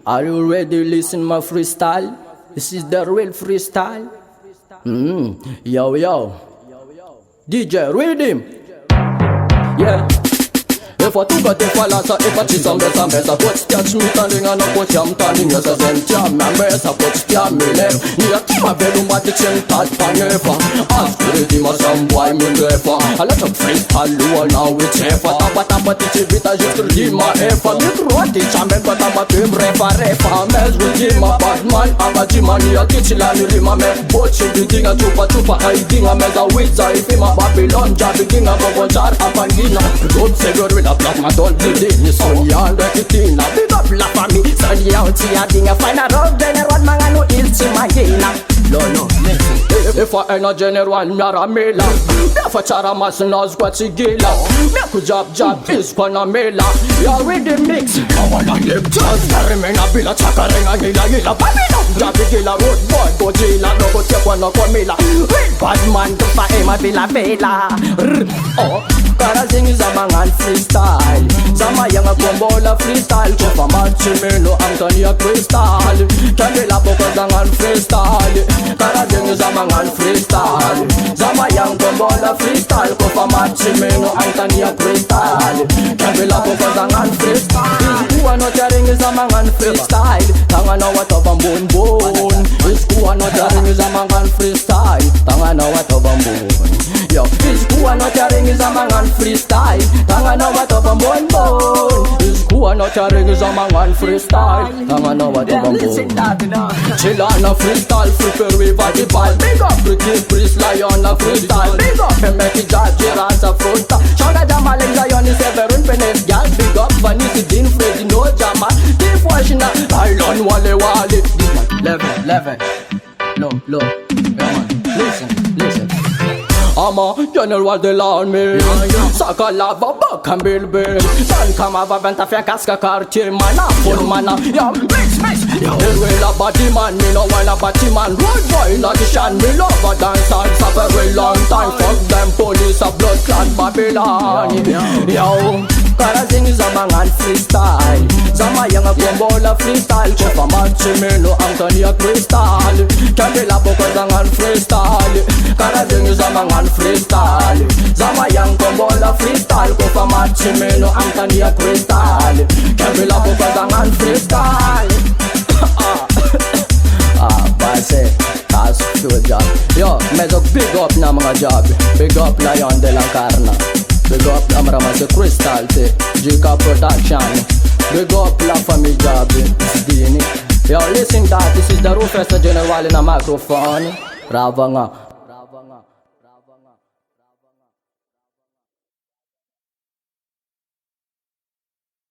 Are you ready to listen my freestyle? This is the real freestyle. Yo yo, DJ rhythm. Yeah. If I took a day for lassa, if I cheese and better, put catch me standing and I put jam standing, yes, I send jam, and better put jam me left. Near to my bedroom, but the chain touch panefa. Ask for the my some boy, me never. A lot of freestyle, you now with Jeffa. Tapa, teach it, I just read my effa. Me throw the chamber, but I'm a team refa. Mess with him, a bad man, I'm a Jimani, a kitchen, and you my man. Butching the thing, a chupa, I think I'm a wizard. If I'm a Babylon, job, king, I'm a jar, I'm a gina. Don't say good with black my don't do this, so young, the kitty, now big up la family. So young, see, I think I find a road, then I run my no ills in my gina. No, if I ain't a general, not a mela. If I try to mass knows what's a gila. Make a job is Panamela. You're with the mix. I wanna live just. I remain a bill, a chakering, a gila, Babylon. Jabi gila, road boy, Godzilla, no go take one, no comilla. Bad man, to fight my villa. Oh. Para sing is a mangan freestyle. Sama yang a bombola freestyle. Kofa machimeno Antonia crystal. Candela boko zangan freestyle. Para sing is a mangan freestyle. Sama yang bombola freestyle. Kofa machimeno Antonia crystal. Candela boko zangan freestyle. Is kuwa no jaring is a mangan freestyle. Tanga na watoba mbon. Is kuwa no jaring is a mangan freestyle. Tanga na watoba mbon. Yo, is kuwa no jaring is a mangan freestyle. Tanga na watoba mbon. Is kuwa no jaring is a mangan freestyle. Tanga na watoba mbon. Chilla na freestyle, flipper with the ball. Big up Ricky Priest Lion na freestyle. Big up Meki Jaji Rasa Fronta. Shonda Jamaling Zion is Severin Penet Gal. Big up Vanity Dean Freddy No Jama. Deep Washington Island Wale. Level. Low. Listen. I'm a general de l'armée. Saka lava back and build. San kama vaventa fia kaska quartier mana full mana. Yeah, mix. Yeah, well a body man, me no while a body man. Road boy in audition, me love a dance and for a very long time. Fuck them police a blood clot Babylon. Yo, para sing is a mangan freestyle. Sama yang a bombola freestyle. Kofa machimeno Antonia crystal. Candela boko zangan freestyle. Para sing is a mangan freestyle. Zama yang bombola freestyle. Kofa machimeno Antonia crystal. Candela boko zangan freestyle. Base, task good job. Yo, medyo big up na mga job. Big up Lion de la Carna. Big up na maraming Crystal te Jika Production. Big up la family job Dini. Yo, listen that this is the Roughest general in a microphone. Rava nga